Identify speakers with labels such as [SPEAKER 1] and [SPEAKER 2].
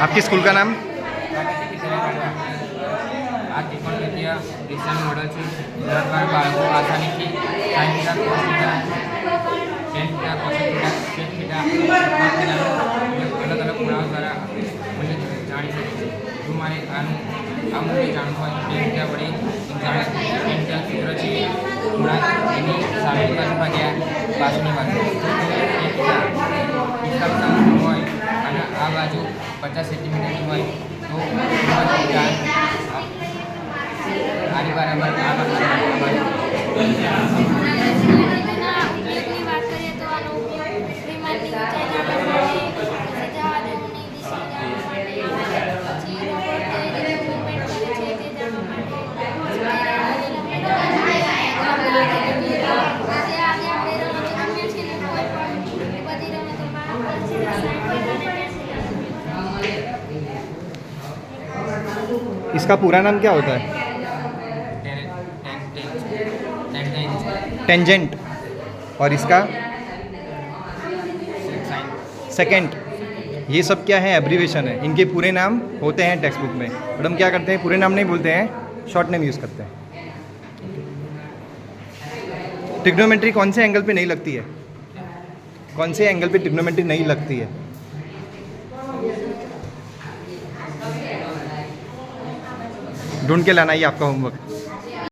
[SPEAKER 1] आपकी स्कूल का नाम?
[SPEAKER 2] આ ત્રિકોણમિતિય ડિઝાઇન મોડલ છે જેના દ્વારા બાળકો આસાનીથી sine theta cos theta tan theta cos theta sec theta અલગ અલગ ખૂણાઓ દ્વારા મૂલ્ય જાણી શકે છે. જો મારે આ મૂલ્ય જાણવું હોય તો ટેન થીટા વડે ટેન થીટા સૂત્ર છે ખૂણા એની સામેની બાજુ ભાગ્યા પાછળની બાજુ. ટેન થીટા 45 હોય અને આ બાજુ 50 સેન્ટીમીટરની હોય તો આની બરાબર આ બાજુ
[SPEAKER 1] इसका पूरा नाम क्या होता है? टेंजेंट. और इसका सेकेंड. ये सब क्या है? एब्रीवेशन है. इनके पूरे नाम होते हैं टेक्स्ट बुक में, बट हम क्या करते हैं, पूरे नाम नहीं बोलते हैं, शॉर्ट नेम यूज़ करते हैं. ट्रिग्नोमेट्री कौन से एंगल पे नहीं लगती है? कौन से एंगल पे ट्रिग्नोमेट्री नहीं लगती है? ढूंढ के लाना, ये आपका होमवर्क.